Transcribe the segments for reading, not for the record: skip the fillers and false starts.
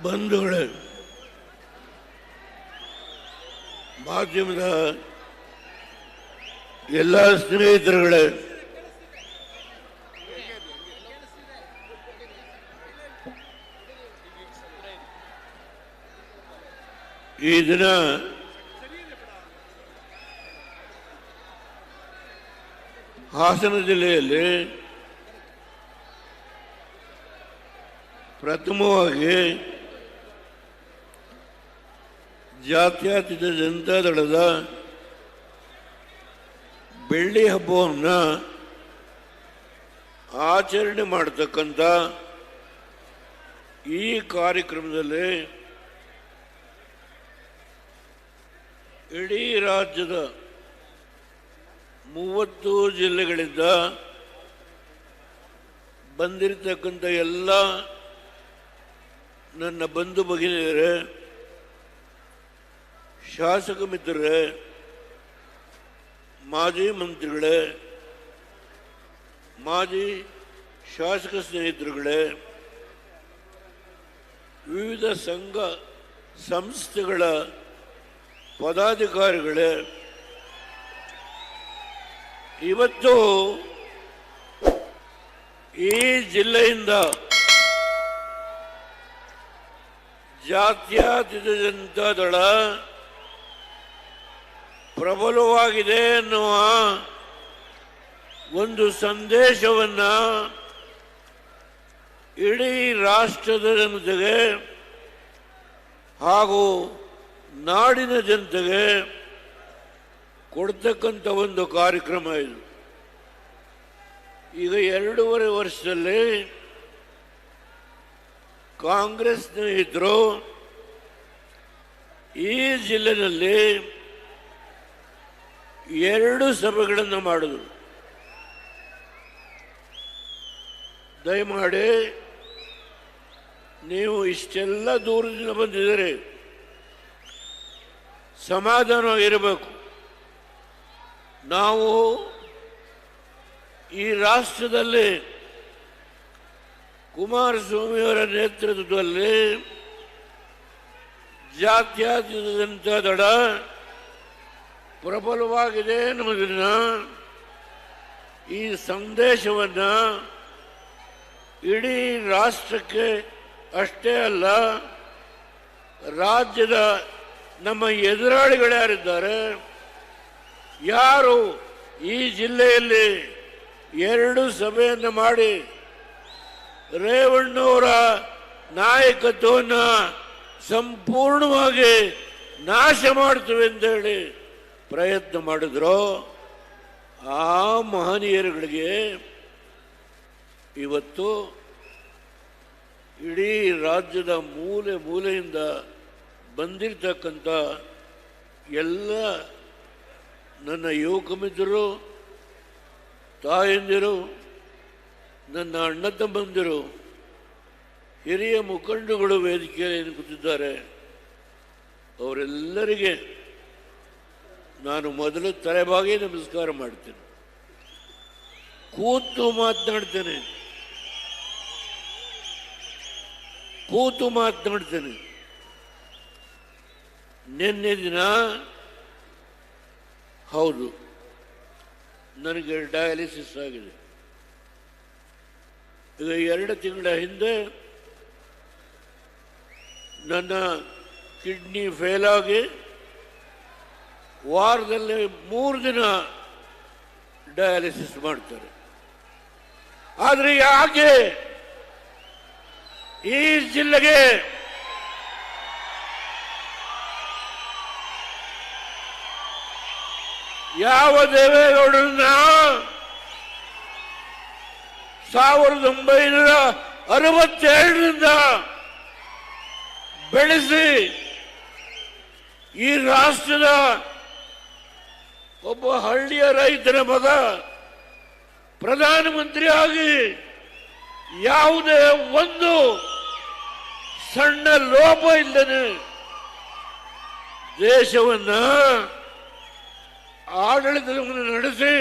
ಬಂಧುಗಳೇ, ಮಾಧ್ಯಮದ ಎಲ್ಲ ಸ್ನೇಹಿತರುಗಳೇ, ಈ ದಿನ ಹಾಸನ ಜಿಲ್ಲೆಯಲ್ಲಿ ಪ್ರಥಮವಾಗಿ ಜಾತ್ಯತೀತ ಜನತಾದಳದ ಬೆಳ್ಳಿ ಹಬ್ಬವನ್ನು ಆಚರಣೆ ಮಾಡತಕ್ಕಂಥ ಈ ಕಾರ್ಯಕ್ರಮದಲ್ಲಿ ಇಡೀ ರಾಜ್ಯದ 30 ಜಿಲ್ಲೆಗಳಿಂದ ಬಂದಿರತಕ್ಕಂಥ ಎಲ್ಲ ನನ್ನ ಬಂಧು ಭಗಿನಿಯರೇ, ಶಾಸಕ ಮಿತ್ರರೇ, ಮಾಜಿ ಮಂತ್ರಿಗಳೇ, ಮಾಜಿ ಶಾಸಕ ಸ್ನೇಹಿತರುಗಳೇ, ವಿವಿಧ ಸಂಘ ಸಂಸ್ಥೆಗಳ ಪದಾಧಿಕಾರಿಗಳೇ, ಇವತ್ತು ಈ ಜಿಲ್ಲೆಯಿಂದ ಜಾತ್ಯತೀತ ಜನತಾದಳ ಪ್ರಬಲವಾಗಿದೆ ಎನ್ನುವ ಒಂದು ಸಂದೇಶವನ್ನು ಇಡೀ ರಾಷ್ಟ್ರದ ಜನತೆಗೆ ಹಾಗೂ ನಾಡಿನ ಜನತೆಗೆ ಕೊಡ್ತಕ್ಕಂಥ ಒಂದು ಕಾರ್ಯಕ್ರಮ ಇದು. ಈಗ 2.5 ವರ್ಷದಲ್ಲಿ ಕಾಂಗ್ರೆಸ್ ಸ್ನೇಹಿತರು ಈ ಜಿಲ್ಲೆಯಲ್ಲಿ 2 ಸಭೆಗಳನ್ನು ಮಾಡಿದರು. ದಯಮಾಡಿ ನೀವು ಇಷ್ಟೆಲ್ಲ ದೂರದಿಂದ ಬಂದಿದ್ದೀರಿ, ಸಮಾಧಾನವಾಗಿರಬೇಕು. ನಾವು ಈ ರಾಷ್ಟ್ರದಲ್ಲಿ ಕುಮಾರಸ್ವಾಮಿಯವರ ನೇತೃತ್ವದಲ್ಲಿ ಜಾತ್ಯತೀತ ಜನತಾದಳ ಪ್ರಬಲವಾಗಿದೆ ಎನ್ನುವುದನ್ನು, ಈ ಸಂದೇಶವನ್ನು ಇಡೀ ರಾಷ್ಟ್ರಕ್ಕೆ ಅಷ್ಟೇ ಅಲ್ಲ, ರಾಜ್ಯದ ನಮ್ಮ ಎದುರಾಳಿಗಳ್ಯಾರಿದ್ದಾರೆ, ಯಾರು ಈ ಜಿಲ್ಲೆಯಲ್ಲಿ 2 ಸಭೆಯನ್ನು ಮಾಡಿ ರೇವಣ್ಣವರ ನಾಯಕತ್ವವನ್ನು ಸಂಪೂರ್ಣವಾಗಿ ನಾಶ ಮಾಡ್ತೀವಿ ಅಂತೇಳಿ ಪ್ರಯತ್ನ ಮಾಡಿದ್ರು, ಆ ಮಹನೀಯರುಗಳಿಗೆ ಇವತ್ತು ಇಡೀ ರಾಜ್ಯದ ಮೂಲೆ ಮೂಲೆಯಿಂದ ಬಂದಿರತಕ್ಕಂಥ ಎಲ್ಲ ನನ್ನ ಯುವಕ ಮಿತ್ರರು, ತಾಯಂದಿರು, ನನ್ನ ಅಣ್ಣ ತಮ್ಮಂದಿರು, ಹಿರಿಯ ಮುಖಂಡಗಳು ವೇದಿಕೆಯಲ್ಲಿ ಕೂತಿದ್ದಾರೆ. ಅವರೆಲ್ಲರಿಗೆ ನಾನು ಮೊದಲು ತಲೆಬಾಗಿ ನಮಸ್ಕಾರ ಮಾಡ್ತೇನೆ. ಕೂತು ಮಾತನಾಡ್ತೇನೆ. ನಿನ್ನೆ ದಿನ ಹೌದು, ನನಗೆ ಡಯಾಲಿಸಿಸ್ ಆಗಿದೆ. ಈಗ 2 ತಿಂಗಳ ಹಿಂದೆ ನನ್ನ ಕಿಡ್ನಿ ಫೇಲ್ ಆಗಿ ವಾರದಲ್ಲಿ 3 ದಿನ ಡಯಾಲಿಸಿಸ್ ಮಾಡ್ತಾರೆ. ಆದರೆ ಯಾಕೆ ಈ ಜಿಲ್ಲೆಗೆ ಯಾವ ದೇವೇಗೌಡರನ್ನ 1962ರಿಂದ ಬೆಳೆಸಿ ಈ ರಾಷ್ಟ್ರದ ಒಬ್ಬ ಹಳ್ಳಿಯ ರೈತನ ಮಗ ಪ್ರಧಾನಮಂತ್ರಿ ಆಗಿ ಯಾವುದೇ ಒಂದು ಸಣ್ಣ ಲೋಪ ಇಲ್ಲದೆ ದೇಶವನ್ನ ಆಡಳಿತವನ್ನು ನಡೆಸಿ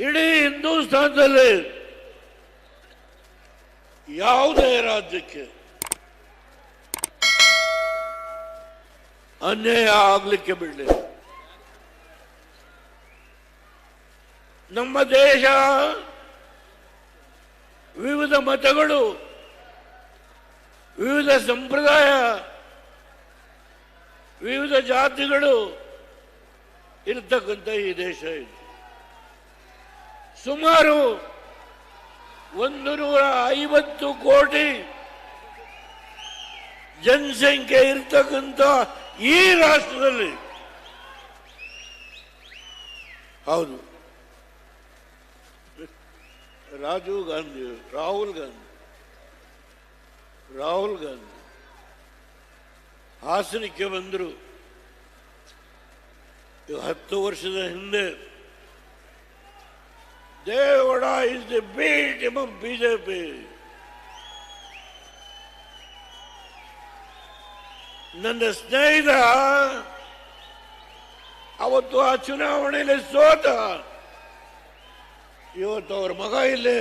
ಇಡೀ ಹಿಂದೂಸ್ತಾನದಲ್ಲಿ ಯಾವುದೇ ರಾಜ್ಯಕ್ಕೆ ಅನ್ಯಾಯ ಆಗಲಿಕ್ಕೆ ಬಿಡಲಿಲ್ಲ. ನಮ್ಮ ದೇಶ ವಿವಿಧ ಮತಗಳು, ವಿವಿಧ ಸಂಪ್ರದಾಯ, ವಿವಿಧ ಜಾತಿಗಳು ಇರತಕ್ಕಂಥ ಈ ದೇಶ ಇದು. ಸುಮಾರು 150 ಕೋಟಿ ಜನಸಂಖ್ಯೆ ಇರತಕ್ಕಂಥ ಈ ರಾಷ್ಟ್ರದಲ್ಲಿ, ಹೌದು, ರಾಹುಲ್ ಗಾಂಧಿ ಹಾಸನಕ್ಕೆ ಬಂದರು. 10 ವರ್ಷದ ಹಿಂದೆ Deve Gowda is the beat among BJP. ನನ್ನ ಸ್ನೇಹಿತ ಅವತ್ತು ಆ ಚುನಾವಣೆಯಲ್ಲಿ ಸೋತ. ಇವತ್ತು ಅವ್ರ ಮಗ ಇಲ್ಲಿ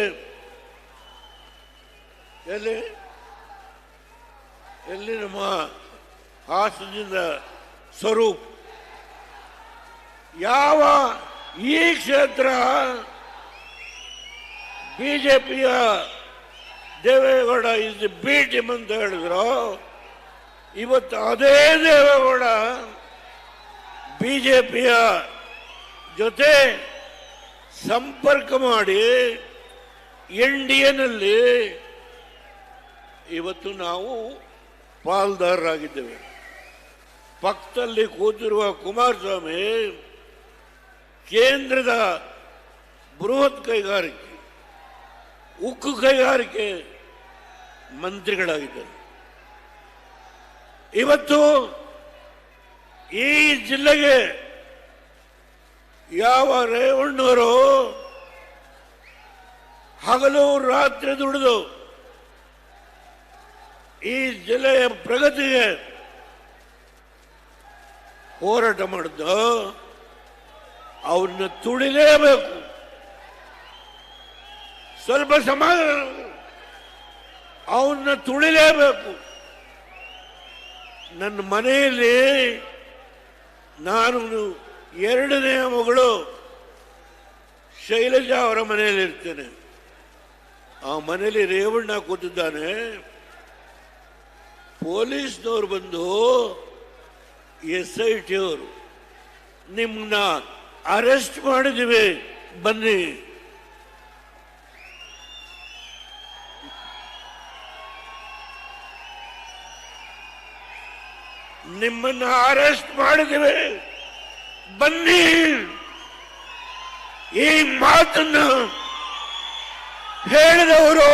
ಎಲ್ಲಿ ನಮ್ಮ ಹಾಸನದಿಂದ ಸ್ವರೂಪ್. ಯಾವ ಈ ಕ್ಷೇತ್ರ ಬಿಜೆಪಿಯ Deve Gowda is the beat him ಅಂತ ಹೇಳಿದ್ರು, ಇವತ್ತು ಅದೇ ದೇವೇಗೌಡ ಬಿಜೆಪಿಯ ಜೊತೆ ಸಂಪರ್ಕ ಮಾಡಿ ಎನ್ಡಿಎನಲ್ಲಿ ಇವತ್ತು ನಾವು ಪಾಲ್ದಾರರಾಗಿದ್ದೇವೆ. ಪಕ್ಕದಲ್ಲಿ ಕೂತಿರುವ ಕುಮಾರಸ್ವಾಮಿ ಕೇಂದ್ರದ ಬೃಹತ್ ಕೈಗಾರಿಕೆ, ಉಕ್ಕು ಕೈಗಾರಿಕೆ ಮಂತ್ರಿಗಳಾಗಿದ್ದಾರೆ. ಇವತ್ತು ಈ ಜಿಲ್ಲೆಗೆ ಯಾವ ರೇವಣ್ಣವರು ಹಗಲು ರಾತ್ರಿ ದುಡಿದು ಈ ಜಿಲ್ಲೆಯ ಪ್ರಗತಿಗೆ ಹೋರಾಟ ಮಾಡಿದ್ದು, ಅವ್ರನ್ನ ತುಳಿಲೇಬೇಕು. ಸ್ವಲ್ಪ ಸಮಾಧಾನ, ಅವನ್ನ ತುಳಿಲೇಬೇಕು. ನನ್ನ ಮನೆಯಲ್ಲಿ ನಾನು 2ನೇ ಮಗಳು ಶೈಲಜಾ ಅವರ ಮನೆಯಲ್ಲಿ ಇರ್ತೇನೆ. ಆ ಮನೆಯಲ್ಲಿ ರೇವಣ್ಣ ಕೂತಿದ್ದಾನೆ. ಪೊಲೀಸ್ನವ್ರು ಬಂದು SIT ಅವರು ನಿಮ್ಮನ್ನ ಅರೆಸ್ಟ್ ಮಾಡಿದ್ದೀವಿ ಬನ್ನಿ. ನಿಮ್ಮನ್ನ ಅರೆಸ್ಟ್ ಮಾಡಿದ್ದೀವಿ ಬನ್ನಿ. ಈ ಮಾತನ್ನು ಹೇಳಿದವರು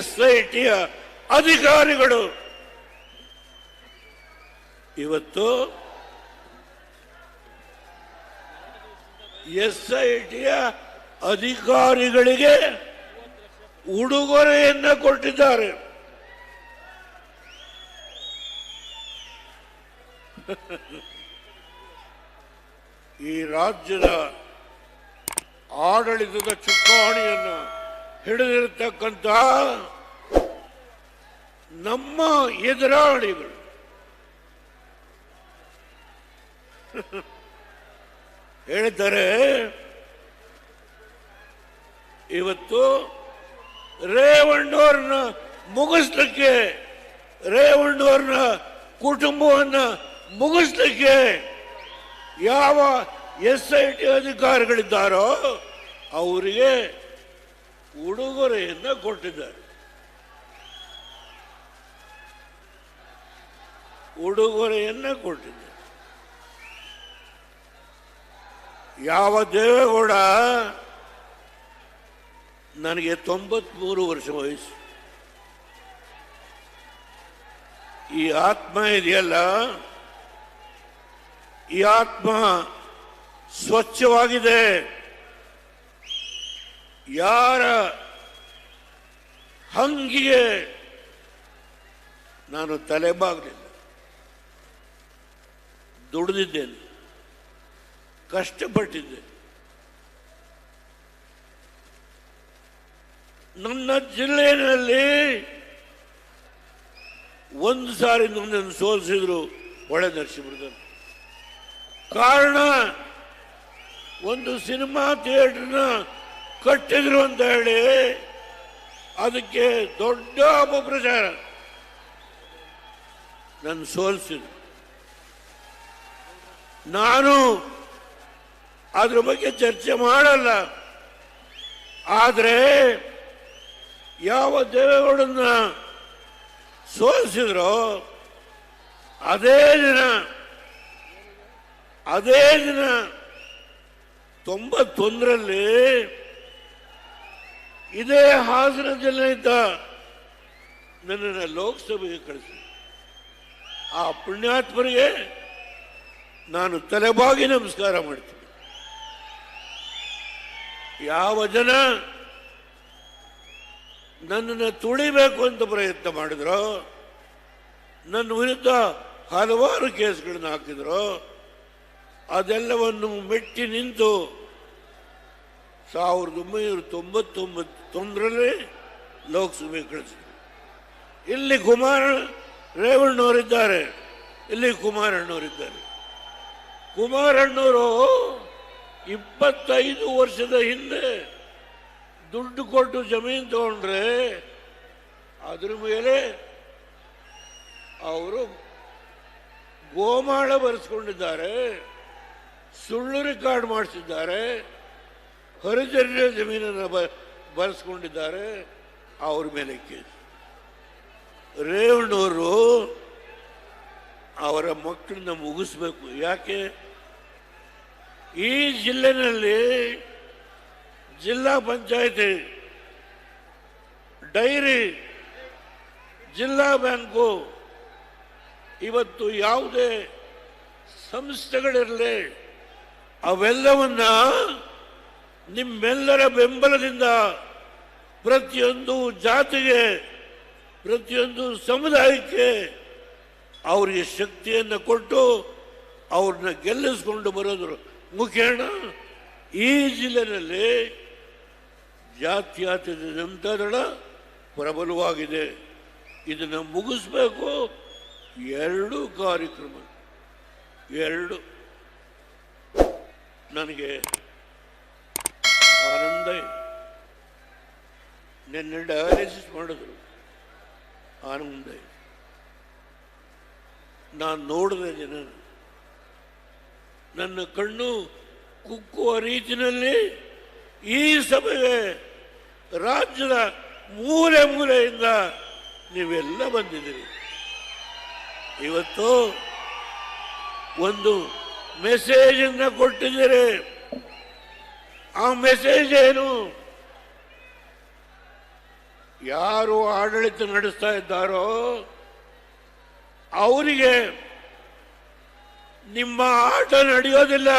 SITಯ ಅಧಿಕಾರಿಗಳು. ಇವತ್ತು SITಯ ಅಧಿಕಾರಿಗಳಿಗೆ ಉಡುಗೊರೆಯನ್ನ ಕೊಟ್ಟಿದ್ದಾರೆ. ಈ ರಾಜ್ಯದ ಆಡಳಿತದ ಚುಕ್ಕಾಣಿಯನ್ನು ಹಿಡಿದಿರತಕ್ಕಂಥ ನಮ್ಮ ಎದುರಾಳಿಗಳು ಹೇಳ್ತಾರೆ, ಇವತ್ತು ರೇವಣ್ಣವ್ರನ್ನ ಮುಗಿಸ್ಲಿಕ್ಕೆ, ರೇವಣ್ಣವ್ರನ್ನ ಕುಟುಂಬವನ್ನ ಮುಗಿಸ್ಲಿಕ್ಕೆ ಯಾವ SIT ಅಧಿಕಾರಿಗಳಿದ್ದಾರೋ ಅವರಿಗೆ ಉಡುಗೊರೆಯನ್ನ ಕೊಟ್ಟಿದ್ದಾರೆ. ಯಾವ ದೇವೇಗೌಡ ನನಗೆ 93 ವರ್ಷ ವಯಸ್ಸು. ಈ ಆತ್ಮ ಇದೆಯಲ್ಲ, ಈ ಆತ್ಮ ಸ್ವಚ್ಛವಾಗಿದೆ. ಯಾರ ಹಂಗಿಗೆ ನಾನು ತಲೆಬಾಗಲಿಲ್ಲ. ದುಡಿದಿದ್ದೇನೆ, ಕಷ್ಟಪಟ್ಟಿದ್ದೆ. ನನ್ನ ಜಿಲ್ಲೆಯಲ್ಲಿ ಒಂದು ಸಾರಿ ನನ್ನನ್ನು ಸೋಲಿಸಿದ್ರು ಹೊಳೆ ನರಸೀಪುರದಲ್ಲಿ. ಕಾರಣ ಒಂದು ಸಿನಿಮಾ ಥಿಯೇಟರ್ನ ಕಟ್ಟಿದ್ರು ಅಂತ ಹೇಳಿ ಅದಕ್ಕೆ ದೊಡ್ಡ ಅಪಪ್ರಚಾರ, ನನ್ನ ಸೋಲಿಸಿದ್ರು. ನಾನು ಅದ್ರ ಬಗ್ಗೆ ಚರ್ಚೆ ಮಾಡಲ್ಲ. ಆದರೆ ಯಾವ ದೇವೇಗೌಡನ್ನ ಸೋಲಿಸಿದ್ರೋ ಅದೇ ದಿನ 91ರಲ್ಲಿ ಇದೇ ಹಾಸನ ಜಿಲ್ಲೆಯಿಂದ ನನ್ನನ್ನು ಲೋಕಸಭೆಗೆ ಕಳಿಸಿ. ಆ ಪುಣ್ಯಾತ್ಮರಿಗೆ ನಾನು ತಲೆಬಾಗಿ ನಮಸ್ಕಾರ ಮಾಡ್ತೀನಿ. ಯಾವ ಜನ ನನ್ನನ್ನು ತುಳಿಬೇಕು ಅಂತ ಪ್ರಯತ್ನ ಮಾಡಿದ್ರು, ನನ್ನ ವಿರುದ್ಧ ಹಲವಾರು ಕೇಸ್ಗಳನ್ನು ಹಾಕಿದ್ರು, ಅದೆಲ್ಲವನ್ನು ಮೆಟ್ಟಿ ನಿಂತು 1999ರಲ್ಲಿ ಲೋಕಸಭೆಗೆ ಕಳಿಸಿದ್ರು. ಇಲ್ಲಿ ರೇವಣ್ಣವರಿದ್ದಾರೆ, ಇಲ್ಲಿ ಕುಮಾರಣ್ಣವರಿದ್ದಾರೆ. ಕುಮಾರಣ್ಣವರು 25 ವರ್ಷದ ಹಿಂದೆ ದುಡ್ಡು ಕೊಟ್ಟು ಜಮೀನು ತಗೊಂಡ್ರೆ ಅದ್ರ ಮೇಲೆ ಅವರು ಗೋಮಾಳ ಬರೆಸ್ಕೊಂಡಿದ್ದಾರೆ, ಸುಳ್ಳು ರೆಕಾರ್ಡ್ ಮಾಡಿಸಿದ್ದಾರೆ, ಹರಿಜನ ಜಮೀನನ್ನು ಬರೆಸ್ಕೊಂಡಿದ್ದಾರೆ. ಅವ್ರ ಮೇಲೆ ಕೇಸ್. ರೇವಣ್ಣವರು ಅವರ ಮಕ್ಕಳನ್ನ ಮುಗಿಸ್ಬೇಕು. ಯಾಕೆ ಈ ಜಿಲ್ಲೆನಲ್ಲಿ ಜಿಲ್ಲಾ ಪಂಚಾಯತಿ, ಡೈರಿ, ಜಿಲ್ಲಾ ಬ್ಯಾಂಕು, ಇವತ್ತು ಯಾವುದೇ ಸಂಸ್ಥೆಗಳಿರಲಿ ಅವೆಲ್ಲವನ್ನ ನಿಮ್ಮೆಲ್ಲರ ಬೆಂಬಲದಿಂದ ಪ್ರತಿಯೊಂದು ಜಾತಿಗೆ, ಪ್ರತಿಯೊಂದು ಸಮುದಾಯಕ್ಕೆ ಅವರಿಗೆ ಶಕ್ತಿಯನ್ನು ಕೊಟ್ಟು ಅವ್ರನ್ನ ಗೆಲ್ಲಿಸ್ಕೊಂಡು ಬರೋದ್ರ ಮುಖೇನ ಈ ಜಿಲ್ಲೆಯಲ್ಲಿ ಜಾತ್ಯತೀತ ಜನತಾದಳ ಪ್ರಬಲವಾಗಿದೆ. ಇದನ್ನು ಮುಗಿಸ್ಬೇಕು. 2 ಕಾರ್ಯಕ್ರಮ, 2 ನನಗೆ ಆನಂದ. ನಿನ್ನೆ ಡಯಾಲಿಸಿಸ್ ಮಾಡಿದ್ರು, ಆನಂದ. ನಾನು ನೋಡಿದೆ ಜನ, ನನ್ನ ಕಣ್ಣು ಕುಕ್ಕುವ ರೀತಿಯಲ್ಲಿ ಈ ಸಭೆಗೆ ರಾಜ್ಯದ ಮೂಲೆ ಮೂಲೆಯಿಂದ ನೀವೆಲ್ಲ ಬಂದಿದ್ದೀರಿ. ಇವತ್ತು ಒಂದು ಮೆಸೇಜನ್ನು ಕೊಟ್ಟಿದ್ದೀರಿ. ಆ ಮೆಸೇಜ್ ಏನು? ಯಾರು ಆಡಳಿತ ನಡೆಸ್ತಾ ಇದ್ದಾರೋ ಅವರಿಗೆ ನಿಮ್ಮ ಆಟ ನಡೆಯೋದಿಲ್ಲ.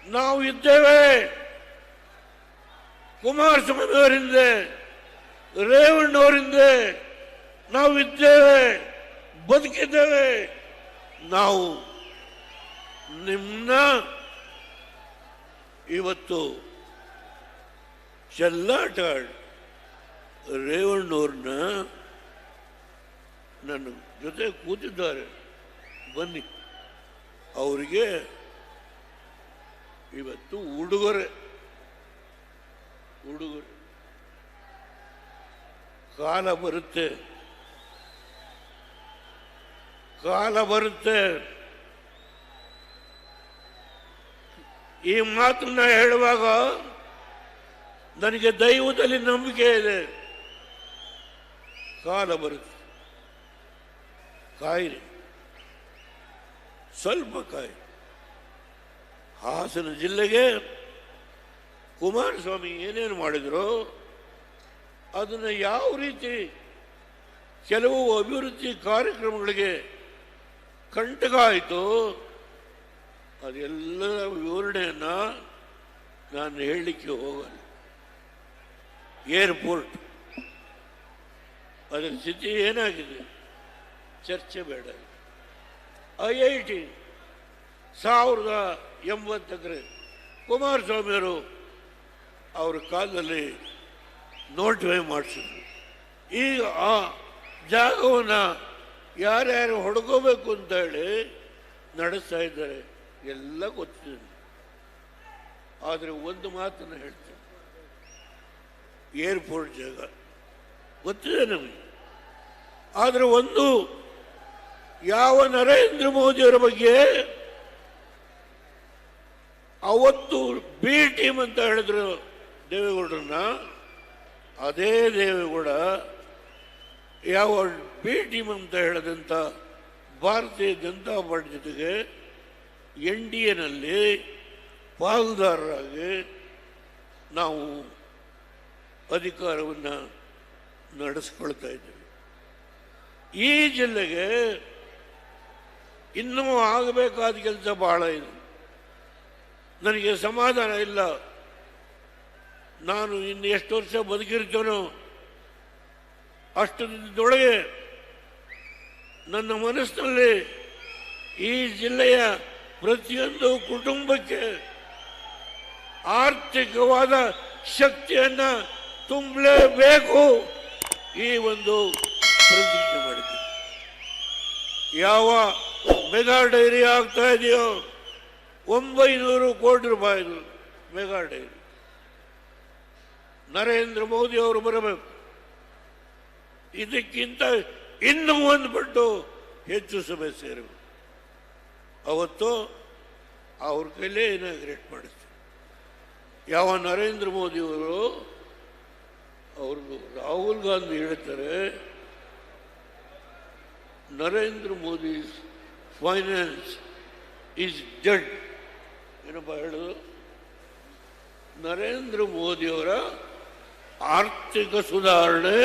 ನಾವು ಇದ್ದೇವೆ, ಕುಮಾರಸ್ವಾಮಿ ಅವರಿಂದ, ರೇವಣ್ಣವರಿಂದ ನಾವು ಇದ್ದೇವೆ, ಬದುಕಿದ್ದೇವೆ. ನಾವು ನಿಮ್ಮನ್ನ ಇವತ್ತು ಚೆಲ್ಲಾಟ ರೇವಣ್ಣವ್ರನ್ನ ನನ್ನ ಜೊತೆ ಕೂತಿದ್ದಾರೆ, ಬನ್ನಿ. ಅವರಿಗೆ ಇವತ್ತು ಉಡುಗೊರೆ ಕಾಲ ಬರುತ್ತೆ, ಕಾಲ ಬರುತ್ತೆ. ಈ ಮಾತನ್ನ ಹೇಳುವಾಗ ನನಗೆ ದೈವದಲ್ಲಿ ನಂಬಿಕೆ ಇದೆ. ಕಾಲ ಬರುತ್ತೆ, ಕಾಯಿರಿ, ಸ್ವಲ್ಪ ಕಾಯಿ. ಹಾಸನ ಜಿಲ್ಲೆಗೆ ಕುಮಾರಸ್ವಾಮಿ ಏನೇನು ಮಾಡಿದ್ರು, ಅದನ್ನು ಯಾವ ರೀತಿ ಕೆಲವು ಅಭಿವೃದ್ಧಿ ಕಾರ್ಯಕ್ರಮಗಳಿಗೆ ಕಂಟಕ ಆಯಿತು, ಅದೆಲ್ಲರ ವಿವರಣೆಯನ್ನು ನಾನು ಹೇಳಲಿಕ್ಕೆ ಹೋಗಲ್ಲ. ಏರ್ಪೋರ್ಟ್ ಅದರ ಸ್ಥಿತಿ ಏನಾಗಿದೆ ಚರ್ಚೆ ಬೇಡ. IIT 1080 ಕುಮಾರಸ್ವಾಮಿಯವರು ಅವರ ಕಾಲದಲ್ಲಿ ನೋಟಿಫೈ ಮಾಡಿಸಿದ್ರು. ಈಗ ಜಾಗವನ್ನು ಯಾರ್ಯಾರು ಹೊಡ್ಕೋಬೇಕು ಅಂತ ಹೇಳಿ ನಡೆಸ್ತಾ ಇದ್ದಾರೆ, ಎಲ್ಲ ಗೊತ್ತಿದೆ. ಆದರೆ ಒಂದು ಮಾತನ್ನು ಹೇಳ್ತೇನೆ, ಏರ್ಪೋರ್ಟ್ ಜಾಗ ಗೊತ್ತಿದೆ ನಮಗೆ. ಆದರೆ ಒಂದು, ಯಾವ ನರೇಂದ್ರ ಮೋದಿಯವರ ಬಗ್ಗೆ ಅವತ್ತು ಬಿ ಟೀಮ್ ಅಂತ ಹೇಳಿದ್ರು ದೇವೇಗೌಡರನ್ನ, ಅದೇ ದೇವೇಗೌಡ ಯಾವ ಬಿ ಟೀಮ್ ಅಂತ ಹೇಳಿದಂಥ ಭಾರತೀಯ ಜನತಾ ಪಾರ್ಟಿ ಜೊತೆಗೆ NDAನಲ್ಲಿ ಪಾಲ್ದಾರರಾಗಿ ನಾವು ಅಧಿಕಾರವನ್ನು ನಡೆಸ್ಕೊಳ್ತಾ ಇದ್ದೇವೆ. ಈ ಜಿಲ್ಲೆಗೆ ಇನ್ನೂ ಆಗಬೇಕಾದ ಕೆಲಸ ಬಹಳ ಇದೆ. ನನಗೆ ಸಮಾಧಾನ ಇಲ್ಲ. ನಾನು ಇನ್ನು ಎಷ್ಟು ವರ್ಷ ಬದುಕಿರ್ತೇನೋ ಅಷ್ಟು ದಿನದೊಳಗೆ ನನ್ನ ಮನಸ್ಸಿನಲ್ಲಿ ಈ ಜಿಲ್ಲೆಯ ಪ್ರತಿಯೊಂದು ಕುಟುಂಬಕ್ಕೆ ಆರ್ಥಿಕವಾದ ಶಕ್ತಿಯನ್ನು ತುಂಬಲೇಬೇಕು, ಈ ಒಂದು ಪ್ರತಿಜ್ಞೆ ಮಾಡಿದ್ದೆ. ಯಾವ ಮೆಗಾ ಡೈರಿ ಆಗ್ತಾ ಇದೆಯೋ 900 ಕೋಟಿ ರೂಪಾಯಿದು ಮೆಗಾ ಡೈರಿ, ನರೇಂದ್ರ ಮೋದಿ ಅವರು ಬರಬೇಕು. ಇದಕ್ಕಿಂತ ಇನ್ನೂ ಒಂದು ಪಟ್ಟು ಹೆಚ್ಚು ಸಭೆ ಸೇರಬೇಕು. ಅವತ್ತು ಅವ್ರ ಕೈಲೇ ಇನಾಗ್ರೇಟ್ ಮಾಡಿಸ್ತಾರೆ. ಯಾವ ನರೇಂದ್ರ ಮೋದಿಯವರು ಅವ್ರದ್ದು ರಾಹುಲ್ ಗಾಂಧಿ ಹೇಳ್ತಾರೆ, Narendra Modi finance is dead. ಏನಪ್ಪ ಹೇಳೋದು? ನರೇಂದ್ರ ಮೋದಿಯವರ ಆರ್ಥಿಕ ಸುಧಾರಣೆ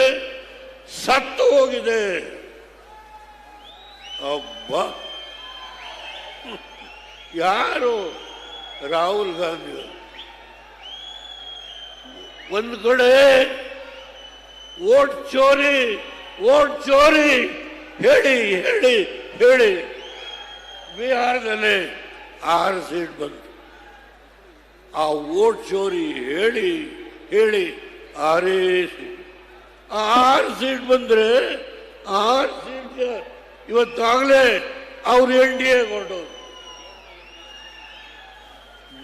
ಸತ್ತು ಹೋಗಿದೆ. ಅಬ್ಬ, ಯಾರು? ರಾಹುಲ್ ಗಾಂಧಿ. ಒಂದು ಕಡೆ ಓಟ್ ಚೋರಿ ಹೇಳಿ ಹೇಳಿ ಹೇಳಿ ಬಿಹಾರದಲ್ಲಿ 6 ಸೀಟ್ ಬಂತು. ಆ ಓಟ್ ಚೋರಿ ಹೇಳಿ ಹೇಳಿ 6 ಸೀಟ್. 6 ಸೀಟ್ ಬಂದರೆ 6 ಸೀಟ್ ಇವತ್ತಾಗಲೇ ಅವರು NDA ಕೊಟ್ಟರು.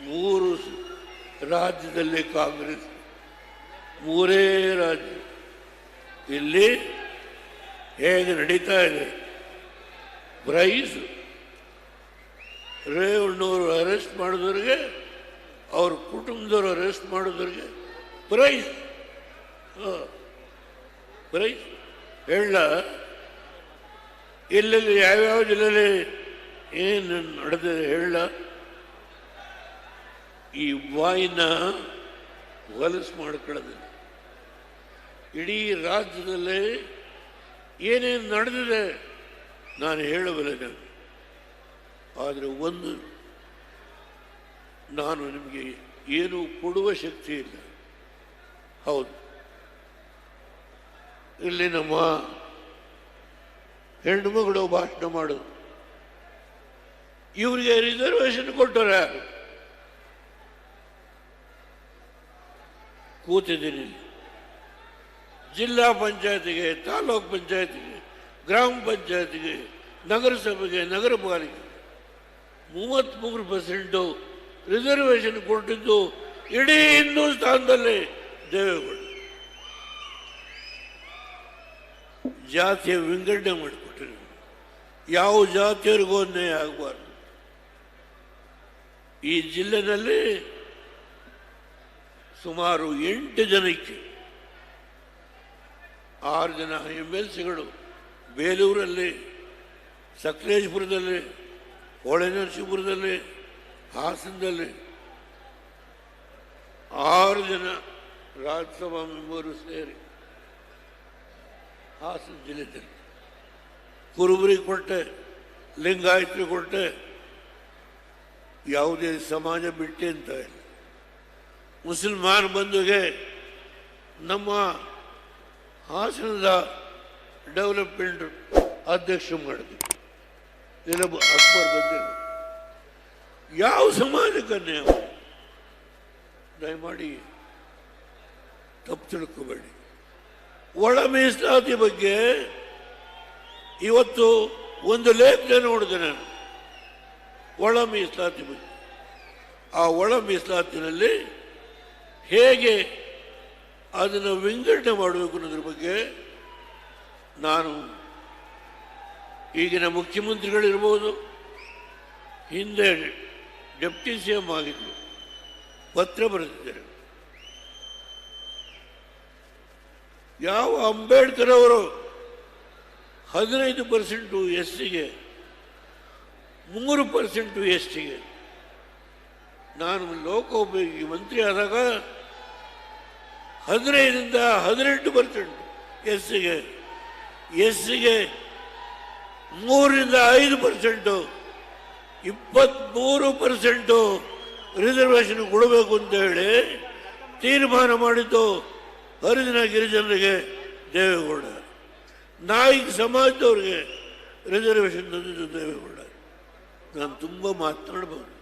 3 ರಾಜ್ಯದಲ್ಲಿ ಕಾಂಗ್ರೆಸ್, 3 ರಾಜ್ಯ. ಇಲ್ಲಿ ಹೇಗೆ ನಡೀತಾ ಇದೆ? ಪ್ರೈಸ್ ರೇವಣ್ಣವರು ಅರೆಸ್ಟ್ ಮಾಡಿದವ್ರಿಗೆ, ಅವ್ರ ಕುಟುಂಬದವರು ಅರೆಸ್ಟ್ ಮಾಡಿದವ್ರಿಗೆ ಪ್ರೈಸ್ ಹೇಳ. ಎಲ್ಲೆಲ್ಲಿ ಯಾವ್ಯಾವ ಜಿಲ್ಲೆಯಲ್ಲಿ ಏನು ನಡೆದಿದೆ ಹೇಳ. ಈ ವಾಯಿನ ಹೊಲಸು ಮಾಡ್ಕೊಳ್ಳೋದು. ಇಡೀ ರಾಜ್ಯದಲ್ಲಿ ಏನೇನು ನಡೆದಿದೆ ನಾನು ಹೇಳಬಲ್ಲೆ. ಆದರೆ ಒಂದು, ನಾನು ನಿಮಗೆ ಏನು ಕೊಡುವ ಶಕ್ತಿ ಇಲ್ಲ. ಹೌದು, ಇಲ್ಲಿ ನಮ್ಮ ಹೆಣ್ಣು ಮಗಳು ಭಾಷಣ ಮಾಡೋದು, ಇವರಿಗೆ ರಿಸರ್ವೇಶನ್ ಕೊಟ್ಟರೆ ಯಾರು? ಕೂತಿದ್ದೀನಿ. ಜಿಲ್ಲಾ ಪಂಚಾಯತಿಗೆ, ತಾಲೂಕ್ ಪಂಚಾಯತಿಗೆ, ಗ್ರಾಮ ಪಂಚಾಯತಿಗೆ, ನಗರಸಭೆಗೆ, ನಗರ ಪಾಲಿಕೆ 33% ರಿಸರ್ವೇಶನ್ ಕೊಟ್ಟಿದ್ದು ಇಡೀ ಹಿಂದೂಸ್ತಾನದಲ್ಲಿ ದೇವೇಗೌಡ. ಜಾತಿಯ ವಿಂಗಡಣೆ ಮಾಡಿಕೊಟ್ಟಿರು. ಯಾವ ಜಾತಿಯವರಿಗೂ ಅನ್ಯಾಯ ಆಗಬಾರ್ದು. ಈ ಜಿಲ್ಲೆನಲ್ಲಿ ಸುಮಾರು 8 ಜನಕ್ಕೆ 6 ಜನ MLCಗಳು ಬೇಲೂರಲ್ಲಿ, ಸಕಲೇಶಪುರದಲ್ಲಿ, ಹೊಳೆನರಸೀಪುರದಲ್ಲಿ, ಹಾಸನದಲ್ಲಿ 6 ಜನ ರಾಜ್ಯಸಭಾ ಮೆಂಬರು ಸೇರಿ ಹಾಸನ ಜಿಲ್ಲೆಯಲ್ಲಿ ಕುರುಬರಿಗೆ ಕೊಟ್ಟೆ, ಲಿಂಗಾಯತರಿಗೆ ಕೊಟ್ಟೆ. ಯಾವುದೇ ಸಮಾಜ ಬಿಟ್ಟೆ ಅಂತ ಇಲ್ಲ. ಮುಸಲ್ಮಾನ್ ಬಂಧುಗೆ ನಮ್ಮ ಹಾಸನದ ಡೆವಲಪ್ಮೆಂಟ್ ಅಧ್ಯಕ್ಷ ಮಾಡಿದ್ವಿ. ಇಲ್ಲ ಅಕ್ಬರ್ ಬಂದಿಲ್ಲ. ಯಾವ ಸಮಾಜಕ್ಕನ್ನೇ ದಯಮಾಡಿ ತಪ್ಪು ತಿಳ್ಕೋಬೇಡಿ. ಒಳ ಮೀಸಲಾತಿ ಬಗ್ಗೆ ಇವತ್ತು ಒಂದು ಲೇಖನ ನೋಡಿದೆ ನಾನು ಒಳ ಮೀಸಲಾತಿ ಬಗ್ಗೆ. ಆ ಒಳ ಮೀಸಲಾತಿನಲ್ಲಿ ಹೇಗೆ ಅದನ್ನು ವಿಂಗಡಣೆ ಮಾಡಬೇಕು ಅನ್ನೋದ್ರ ಬಗ್ಗೆ ನಾನು ಈಗಿನ ಮುಖ್ಯಮಂತ್ರಿಗಳಿರ್ಬೋದು, ಹಿಂದೆ ಡೆಪ್ಟಿ ಸಿ ಎಂ ಆಗಿದ್ದು, ಪತ್ರ ಬರೆದಿದ್ದಾರೆ. ಯಾವ ಅಂಬೇಡ್ಕರ್ ಅವರು 15% ಎಸ್ಸಿಗೆ, 3% ಎಸ್ಟಿಗೆ, ನಾನು ಲೋಕೋಪಯೋಗಿ ಮಂತ್ರಿ ಆದಾಗ 15ರಿಂದ 18% ಎಸ್ಸಿಗೆ, 3ರಿಂದ 5%, 23% ರಿಸರ್ವೇಷನ್ ಕೊಡಬೇಕು ಅಂತ ಹೇಳಿ ತೀರ್ಮಾನ ಮಾಡಿದ್ದು ಹರಿಜನ ಗಿರಿಜನರಿಗೆ ದೇವೇಗೌಡ. ನಾಯಿಕ ಸಮಾಜದವ್ರಿಗೆ ರಿಸರ್ವೇಷನ್ ತಂದಿದ್ದು ದೇವೇಗೌಡ. ನಾನು ತುಂಬ ಮಾತನಾಡ್ಬೋದು,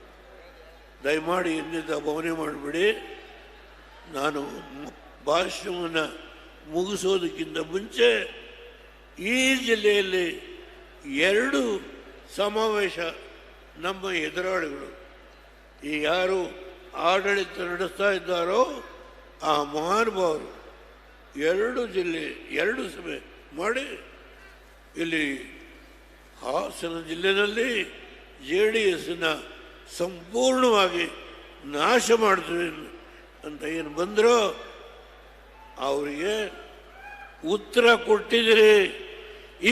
ದಯಮಾಡಿ ಇನ್ನಿಂದ ಭಾವನೆ ಮಾಡಿಬಿಡಿ. ನಾನು ಭಾಷಣವನ್ನು ಮುಗಿಸೋದಕ್ಕಿಂತ ಮುಂಚೆ ಈ ಜಿಲ್ಲೆಯಲ್ಲಿ 2 ಸಮಾವೇಶ ನಮ್ಮ ಎದುರಾಳಿಗಳು, ಈ ಯಾರು ಆಡಳಿತ ನಡೆಸ್ತಾ ಇದ್ದಾರೋ ಆ ಮಹಾನುಭಾವರು 2 ಜಿಲ್ಲೆ 2 ಸಭೆ ಮಾಡಿ ಇಲ್ಲಿ ಹಾಸನ ಜಿಲ್ಲೆಯಲ್ಲಿ JDSನ ಸಂಪೂರ್ಣವಾಗಿ ನಾಶ ಮಾಡ್ತೀವಿ ಅಂತ ಏನು ಬಂದರೋ ಅವರಿಗೆ ಉತ್ತರ ಕೊಟ್ಟಿದ್ದೀರಿ.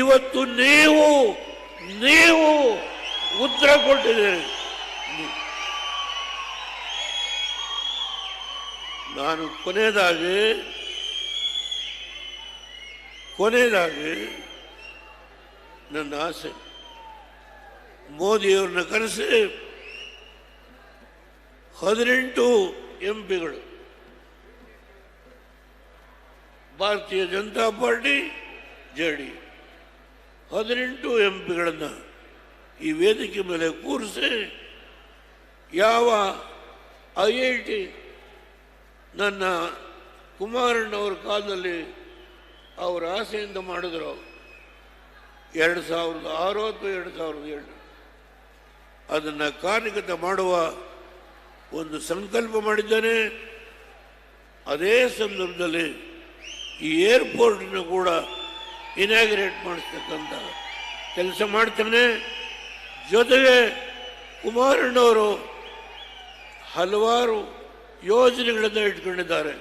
ಇವತ್ತು ನೀವು ಉತ್ತರ ಕೊಟ್ಟಿದ್ದೀರಿ. ನಾನು ಕೊನೆಯದಾಗಿ ನನ್ನ ಆಸೆ, ಮೋದಿಯವ್ರನ್ನ ಕರೆಸಿ 18 MP ಗಳು ಭಾರತೀಯ ಜನತಾ ಪಾರ್ಟಿ JDS 18 MP ಈ ವೇದಿಕೆ ಮೇಲೆ ಕೂರಿಸಿ, ಯಾವ IIT ನನ್ನ ಕುಮಾರಣ್ಣವ್ರ ಕಾಲದಲ್ಲಿ ಅವರ ಆಸೆಯಿಂದ ಮಾಡಿದ್ರು 2006 ಅಥವಾ 2007, ಅದನ್ನು ಕಾರ್ಯಗತ ಮಾಡುವ ಒಂದು ಸಂಕಲ್ಪ ಮಾಡಿದ್ದಾನೆ. ಅದೇ ಸಂದರ್ಭದಲ್ಲಿ ಈ ಏರ್ಪೋರ್ಟನ್ನು ಕೂಡ ಇನಾಗ್ರೇಟ್ ಮಾಡಿಸ್ತಕ್ಕಂಥ ಕೆಲಸ ಮಾಡ್ತಾನೆ. ಜೊತೆಗೆ ಕುಮಾರಣ್ಣವರು ಹಲವಾರು ಯೋಜನೆಗಳನ್ನು ಇಟ್ಕೊಂಡಿದ್ದಾರೆ.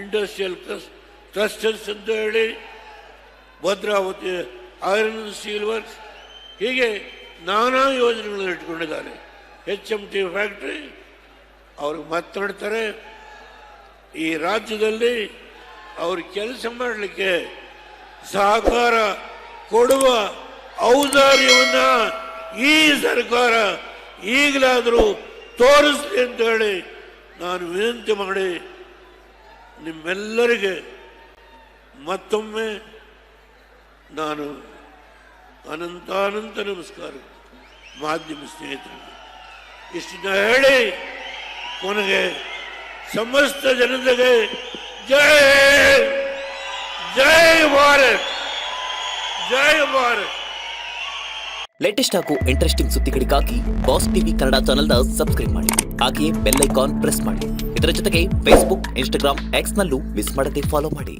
ಇಂಡಸ್ಟ್ರಿಯಲ್ ಕ್ಲಸ್ಟರ್ಸ್ ಅಂತ ಹೇಳಿ, ಭದ್ರಾವತಿ ಐರನ್ ಸ್ಟೀಲ್ ವರ್ಕ್ಸ್, ಹೀಗೆ ನಾನಾ ಯೋಜನೆಗಳನ್ನು ಇಟ್ಕೊಂಡಿದ್ದಾರೆ. HMT ಫ್ಯಾಕ್ಟ್ರಿ ಅವ್ರಿಗೆ ಮಾತನಾಡ್ತಾರೆ. ಈ ರಾಜ್ಯದಲ್ಲಿ ಅವ್ರ ಕೆಲಸ ಮಾಡಲಿಕ್ಕೆ ಸಹಕಾರ ಕೊಡುವ ಔದಾರ್ಯವನ್ನು ಈ ಸರ್ಕಾರ ಈಗಲಾದರೂ ತೋರಿಸ್ಲಿ ಅಂತ ಹೇಳಿ ನಾನು ವಿನಂತಿ ಮಾಡಿ ನಿಮ್ಮೆಲ್ಲರಿಗೆ ಮತ್ತೊಮ್ಮೆ ನಾನು ಅನಂತಾನಂತ ನಮಸ್ಕಾರ ಮಾಧ್ಯಮ ಸ್ನೇಹಿತರಿಗೆ ಇಷ್ಟನ್ನ ಹೇಳಿ ಕೊನೆಗೆ ಸಮಸ್ತ ಜನತೆಗೆ ಜೈ ಜೈ ಭಾರತ್, ಜೈ ಭಾರತ್. ಲೇಟೆಸ್ಟ್ ಹಾಗೂ ಇಂಟ್ರೆಸ್ಟಿಂಗ್ ಸುದ್ದಿಗಳಿಗಾಗಿ ಬಾಸ್ ಟಿವಿ ಕನ್ನಡ ಚಾನೆಲ್ನ ಸಬ್ಸ್ಕ್ರೈಬ್ ಮಾಡಿ. ಹಾಗೆಯೇ ಬೆಲ್ ಐಕಾನ್ ಪ್ರೆಸ್ ಮಾಡಿ. ಇದರ ಜೊತೆಗೆ ಫೇಸ್ಬುಕ್, ಇನ್ಸ್ಟಾಗ್ರಾಮ್, ಎಕ್ಸ್ ನಲ್ಲೂ ಮಿಸ್ ಮಾಡದೆ ಫಾಲೋ ಮಾಡಿ.